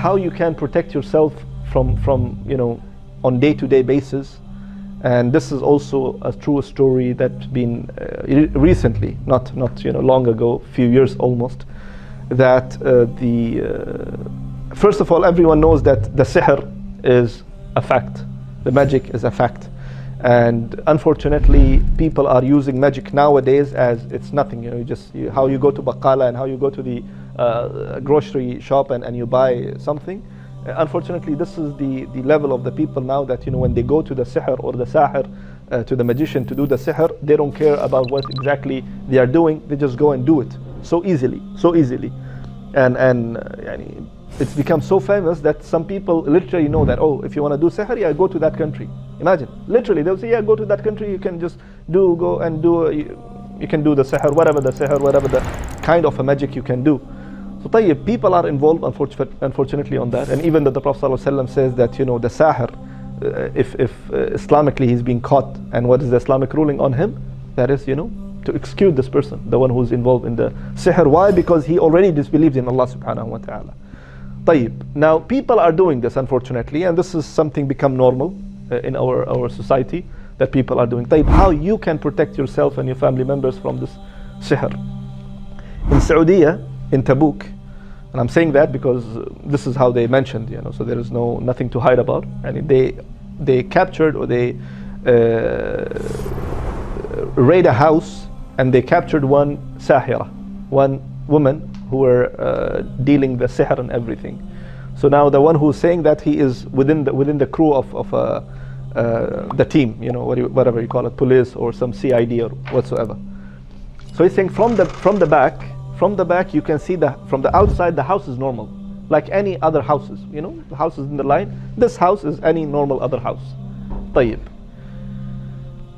how you can protect yourself from on day-to-day basis. And this is also a true story that's been recently, not long ago, few years almost, that first of all, everyone knows that the sihr is a fact. The magic is a fact. And unfortunately, people are using magic nowadays as it's nothing. How you go to Baqala and how you go to the grocery shop and you buy something. Unfortunately, this is the level of the people now, that when they go to the sihr or the sahir, to the magician to do the sihr, they don't care about what exactly they are doing. They just go and do it so easily. And it's become so famous that some people literally know that, oh, if you want to do sihr, yeah, go to that country. Imagine, literally, they'll say, yeah, go to that country. You can just go and do. You can do the sihr, whatever the kind of a magic you can do. So people are involved, unfortunately, on that. And even that the Prophet ﷺ says that the sahir, if Islamically he's being caught, and what is the Islamic ruling on him? That is, to execute this person, the one who's involved in the sihr. Why? Because he already disbelieved in Allah subhanahu wa ta'ala. Now people are doing this, unfortunately, and this is something become normal in our society, that people are doing. How you can protect yourself and your family members from this sihr? In Saudi, in Tabuk, and I'm saying that because this is how they mentioned, so there is nothing to hide about. And they captured, or they raid a house, and they captured one sahira, one woman who were dealing the sihr and everything. So now the one who's saying that he is within the crew of the team, whatever you call it, police or some CID or whatsoever. So he's saying from the back you can see from the outside the house is normal, like any other houses. The houses in the line. This house is any normal other house.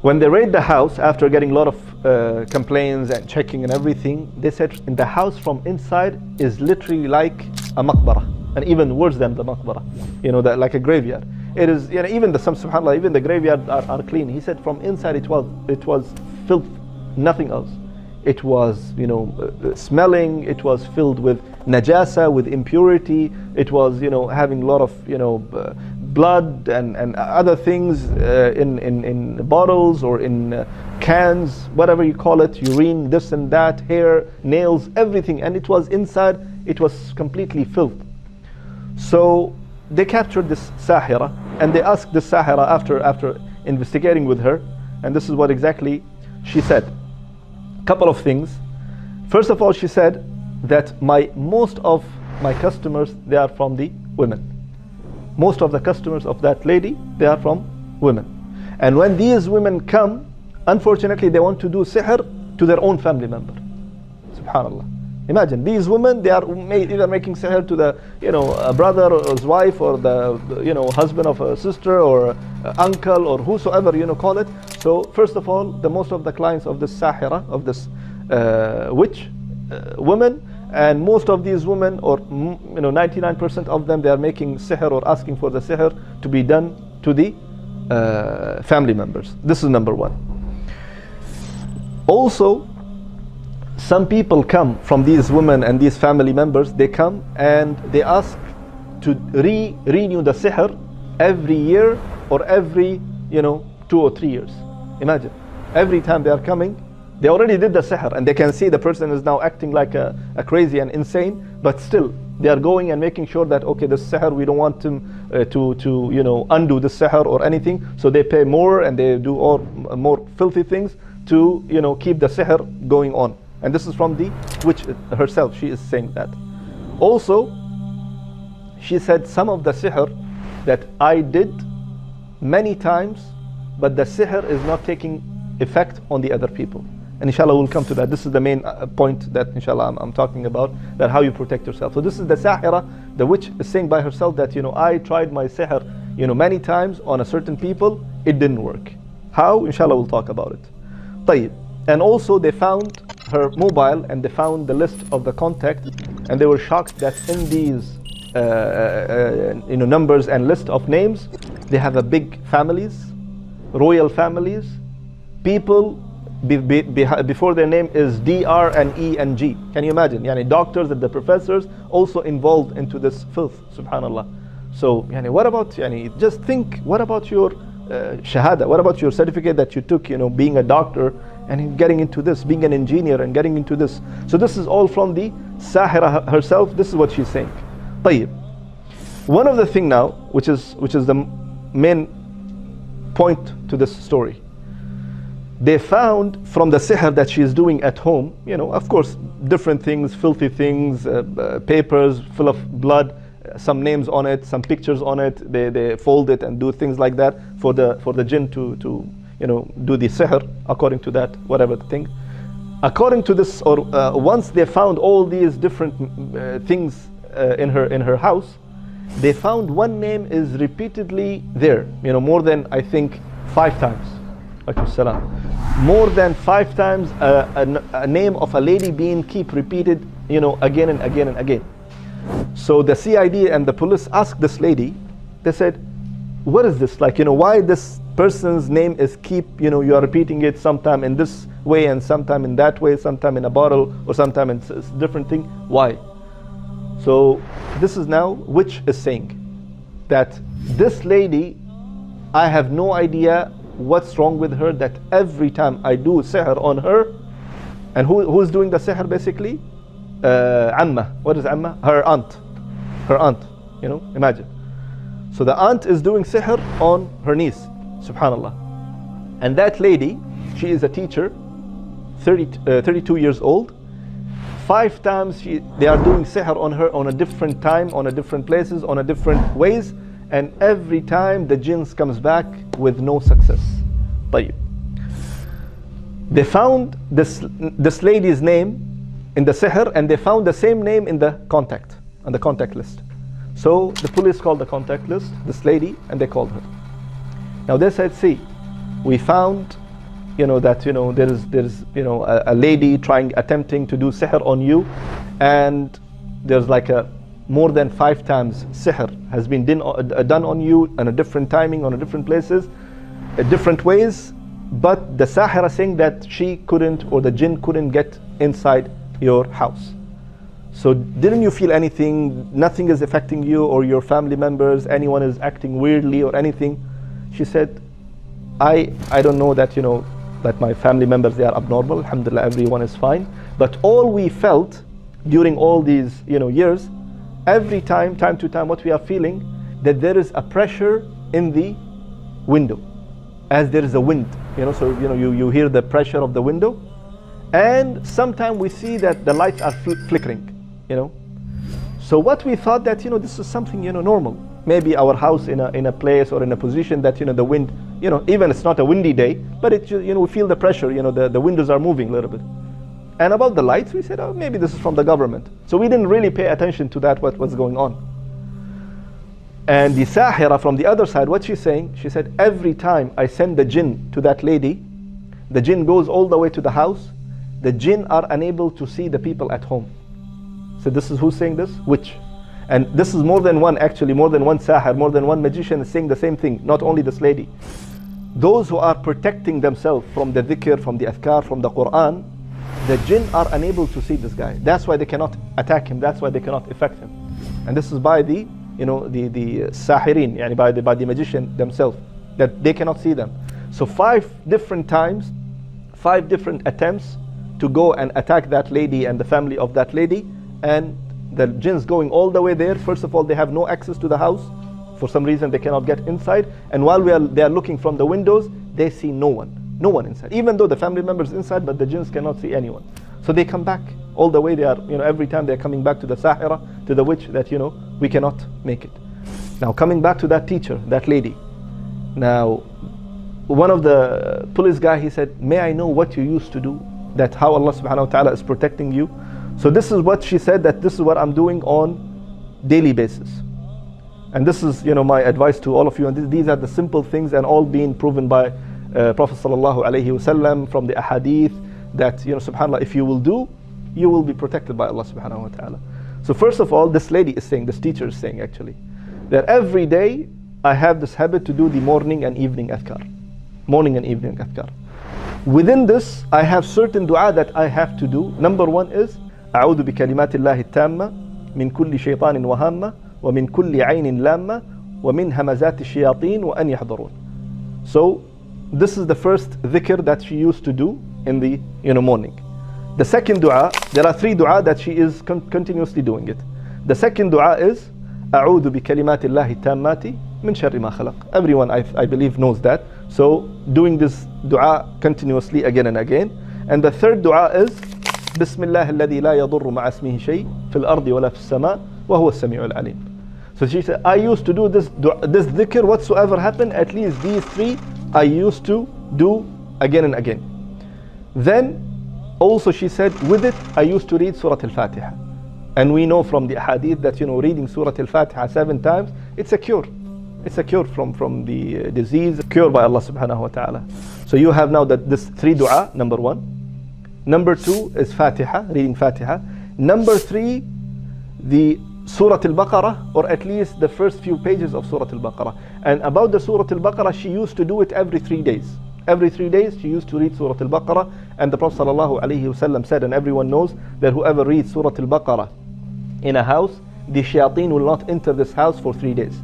When they raid the house, after getting a lot of complaints and checking and everything, they said in the house from inside is literally like a maqbara, and even worse than the maqbara, like a graveyard. It is, even subhanAllah, even the graveyard are clean. He said from inside it was filth, nothing else. It was, smelling. It was filled with najasa, with impurity. It was, having a lot of, blood and other things in bottles or in cans, whatever you call it, urine, this and that, hair, nails, everything. And it was inside. It was completely filth. So they captured this sahira, and they asked the sahira after investigating with her, and this is what exactly she said. Couple of things. First of all, she said that most of my customers, they are from the women. Most of the customers of that lady, they are from women. And when these women come, unfortunately, they want to do sihr to their own family member. Subhanallah. Imagine, these women, they are either making sihr to the, a brother or his wife, or the, husband of a sister, or uncle, or whosoever, call it. So first of all, the most of the clients of this sahira, of this witch, women, and most of these women, or 99% of them, they are making sihr or asking for the sihr to be done to the family members. This is number one. Also, some people come from these women and these family members. They come and they ask to renew the sihr every year, or every 2 or 3 years. Imagine, every time they are coming, they already did the sihr, and they can see the person is now acting like a crazy and insane, but still they are going and making sure that, okay, the sihr, we don't want him to undo the sihr or anything. So they pay more, and they do all more filthy things to keep the sihr going on. And this is from the witch herself. She is saying that. Also, she said some of the sihr that I did many times, but the sihr is not taking effect on the other people. And inshallah we'll come to that. This is the main point that inshallah I'm talking about, that how you protect yourself. So this is the sahira, the witch is saying by herself that I tried my sihr many times on a certain people, it didn't work. How? Inshallah we'll talk about it. And also they found her mobile, and they found the list of the contact, and they were shocked that in these numbers and list of names, they have a big families, royal families, people before their name is DR and E and G. Can you imagine? Yani doctors and the professors also involved into this filth, subhanallah. So yani what about, yani just think, what about your shahada? What about your certificate that you took, being a doctor and getting into this, being an engineer and getting into this? So this is all from the Sahira herself. This is what she's saying. طيب. One of the thing now, which is the main point to this story, they found from the sihr that she is doing at home, of course, different things, filthy things, papers full of blood, some names on it, some pictures on it. They fold it and do things like that for the jinn to do the sihr according to that, whatever the thing. According to this, or once they found all these different things in her house, they found one name is repeatedly there, more than I think 5 times. More than 5 times a name of a lady being keep repeated, again and again and again. So the CID and the police asked this lady, they said, what is this? Like, why this person's name is keep, you are repeating it sometime in this way and sometime in that way, sometime in a bottle or sometime in a different thing. Why? So this is now which is saying that this lady, I have no idea what's wrong with her, that every time I do sihr on her, and who's doing the sihr basically? Amma. What is Amma? Her aunt. Her aunt, imagine. So the aunt is doing sihr on her niece, subhanallah. And that lady, she is a teacher, 32 years old. 5 times they are doing sihr on her on a different time, on a different places, on a different ways, and every time the jinns comes back with no success. طيب. They found this lady's name in the sihr, and they found the same name in the contact, on the contact list. So the police called the contact list, this lady, and they called her. Now they said, see, we found that there's a lady attempting to do sihr on you, and there's like more than 5 times sihr has been done on you in a different timing, on a different places, different ways, but the sahira saying that she couldn't, or the jinn couldn't get inside your house. So didn't you feel anything? Nothing is affecting you or your family members? Anyone is acting weirdly or anything? She said, I don't know that that my family members, they are abnormal. Alhamdulillah, everyone is fine. But all we felt during all these years, every time to time, what we are feeling, that there is a pressure in the window, as there is a wind. So you hear the pressure of the window, and sometimes we see that the lights are flickering. So what we thought that this is something normal. Maybe our house in a place or in a position that the wind, even it's not a windy day, but it we feel the pressure. The windows are moving a little bit. And about the lights, we said, oh, maybe this is from the government. So we didn't really pay attention to that, what was going on. And the sahira from the other side, what she's saying, she said, every time I send the jinn to that lady, the jinn goes all the way to the house. The jinn are unable to see the people at home. So this is who's saying this? Which? And this is more than one, actually, more than one sahir, more than one magician is saying the same thing, not only this lady. Those who are protecting themselves from the dhikr, from the adhkar, from the Quran, the jinn are unable to see this guy. That's why they cannot attack him, that's why they cannot affect him. And this is by the sahirin, by the magician themselves, that they cannot see them. So 5 different times, 5 different attempts to go and attack that lady and the family of that lady, and the jinns going all the way there. First of all, they have no access to the house. For some reason, they cannot get inside. And while they are looking from the windows, they see no one inside. Even though the family members inside, but the jinns cannot see anyone. So they come back all the way. They are, every time they're coming back to the sahira, to the witch, that we cannot make it. Now coming back to that teacher, that lady. Now, one of the police guy, he said, may I know what you used to do? That how Allah subhanahu wa ta'ala is protecting you? So this is what she said, that this is what I'm doing on daily basis. And this is my advice to all of you. And these are the simple things, and all being proven by Prophet sallallahu alaihi wasallam from the ahadith, that subhanallah, if you will do, you will be protected by Allah subhanahu wa ta'ala. So first of all, this lady is saying, this teacher is saying actually, that every day I have this habit to do the morning and evening adhkar. Morning and evening adhkar. Within this, I have certain dua that I have to do. Number one is أعوذ بكلمات الله التامة من كل شيطان وهامة ومن كل عين لامة ومن همزات الشياطين وأن يحضرون. So this is the first dhikr that she used to do in the morning. The second dua, there are three dua that she is continuously doing it. The second dua is أعوذ بكلمات الله التامات من شر ما خلق. Everyone I believe knows that. So doing this dua continuously again and again. And the third dua is بسم الله الذي لا يضر مع اسمه شيء في الأرض ولا في السماء وهو السميع العليم. So she said, I used to do this dhikr whatsoever happened, at least these three I used to do again and again. Then also she said, with it I used to read Surah Al-Fatiha. And we know from the hadith that reading Surah Al-Fatiha 7 times, it's a cure. It's a cure from the disease, cured by Allah subhanahu wa ta'ala. So you have now this three dua, number one. Number two is Fatiha, reading Fatiha. Number three, the Surah Al-Baqarah, or at least the first few pages of Surah Al-Baqarah. And about the Surah Al-Baqarah, she used to do it every 3 days. Every 3 days she used to read Surah Al-Baqarah. And the Prophet ﷺ said, and everyone knows, that whoever reads Surah Al-Baqarah in a house, the shayateen will not enter this house for 3 days.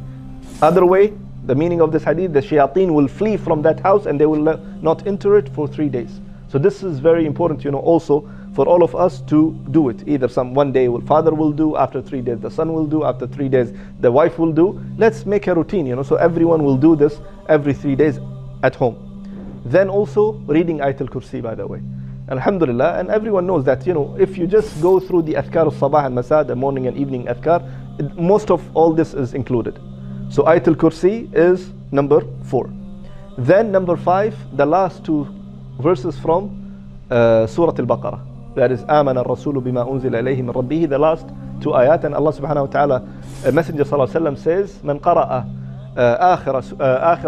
Other way, the meaning of this hadith, the shayateen will flee from that house and they will not enter it for 3 days. So this is very important, also for all of us to do it. Either one day father will do, after 3 days the son will do, after 3 days the wife will do. Let's make a routine, so everyone will do this every 3 days at home. Then also reading Ayatul Kursi, by the way. Alhamdulillah, and everyone knows that, if you just go through the Adhkar al-Sabah and Masa, the morning and evening Adhkar, most of all this is included. So Ayatul Kursi is number 4. Then number 5, the last 2 verses from Surah Al-Baqarah. That is آمن الرسول بما أنزل إليه من ربه, the last 2 ayat. And Allah subhanahu wa ta'ala, Messenger sallallahu alayhi wa sallam says, من قرأ آخر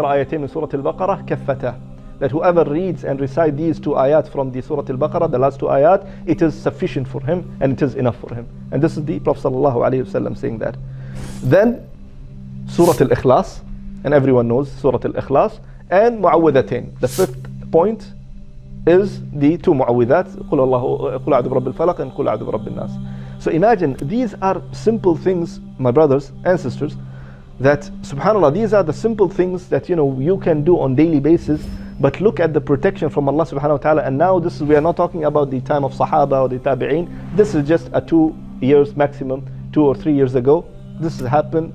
آيتين من سورة البقرة كفتاه. That whoever reads and recites these 2 ayat from the Surah Al-Baqarah, the last 2 ayat, it is sufficient for him and it is enough for him. And this is the Prophet sallallahu alayhi wa sallam saying that. Then Surah Al-Ikhlas, and everyone knows Surah Al-Ikhlas, and Mu'awwidhatain. The 5th point is the 2 mu'awwidhat, قُلْ أَعُوذُ بِرَبِّ الْفَلَقِ and قُلْ أَعُوذُ بِرَبِّ النَّاسِ. So imagine, these are simple things, my brothers and sisters, that subhanAllah, these are the simple things that you can do on daily basis. But look at the protection from Allah subhanahu wa ta'ala. And now we are not talking about the time of Sahaba or the Tabi'een. This is just a 2 years maximum, 2 or 3 years ago. This has happened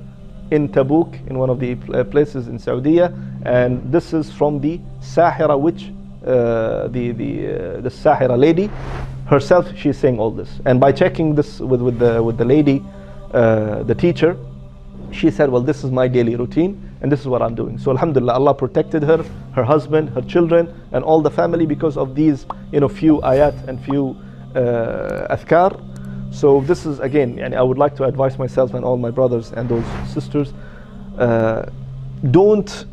in Tabuk, in one of the places in Saudi. And this is from the Sahira witch, the Sahira lady herself. She's saying all this. And by checking this with the lady, the teacher, she said, well, this is my daily routine and this is what I'm doing. So alhamdulillah, Allah protected her, her husband, her children, and all the family because of these few ayat and few adhkar. So this is, again, I would like to advise myself and all my brothers and those sisters, don't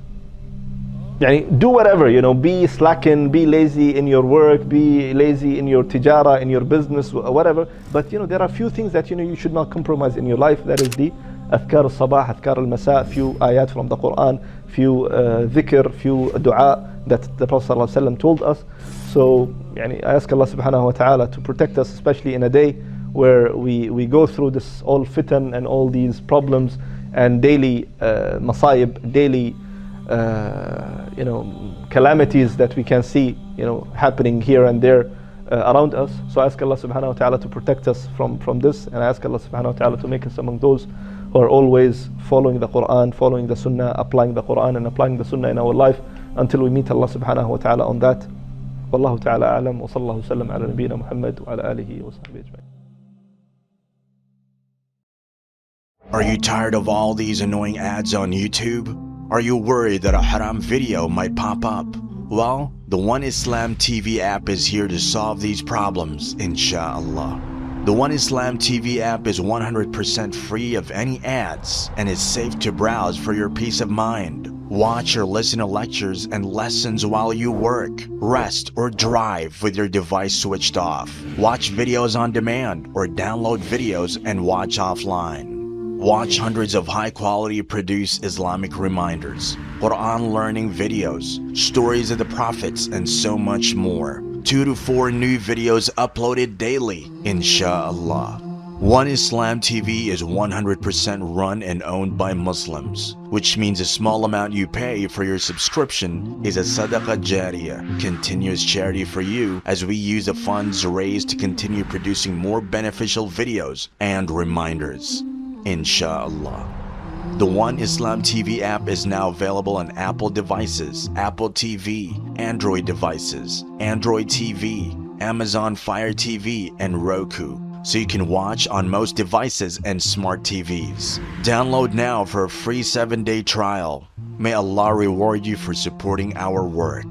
do whatever, be slacken, be lazy in your work, be lazy in your tijara, in your business, whatever. But there are few things that you should not compromise in your life. That is the Adhkar al-Sabah, Adhkar al-Masa, few ayat from the Quran, few dhikr, few dua that the Prophet ﷺ told us. So I ask Allah subhanahu wa ta'ala to protect us, especially in a day where we go through this all fitan and all these problems and daily masayib, daily calamities that we can see happening here and there around us. So I ask Allah subhanahu wa ta'ala to protect us from this, and I ask Allah subhanahu wa ta'ala to make us among those who are always following the Quran, following the Sunnah, applying the Quran and applying the Sunnah in our life until we meet Allah subhanahu wa ta'ala on that. Wallahu ta'ala a'lam, wa sallallahu sallam ala nabiyyina Muhammad wa ala alihi wa sahbihi ajma'in. Are you tired of all these annoying ads on YouTube? Are you worried that a haram video might pop up? Well, the One Islam TV app is here to solve these problems, inshallah. The One Islam TV app is 100% free of any ads and is safe to browse for your peace of mind. Watch or listen to lectures and lessons while you work, rest, or drive with your device switched off. Watch videos on demand or download videos and watch offline. Watch hundreds of high-quality produced Islamic reminders, Quran learning videos, stories of the prophets, and so much more. 2 to 4 new videos uploaded daily, inshallah. One Islam TV is 100% run and owned by Muslims, which means a small amount you pay for your subscription is a sadaqah jariyah, continuous charity for you, as we use the funds raised to continue producing more beneficial videos and reminders, inshallah. The One Islam TV app is now available on Apple devices, Apple TV, Android devices, Android TV, Amazon Fire TV, and Roku, so you can watch on most devices and smart TVs. Download now for a free 7-day trial. May Allah reward you for supporting our work.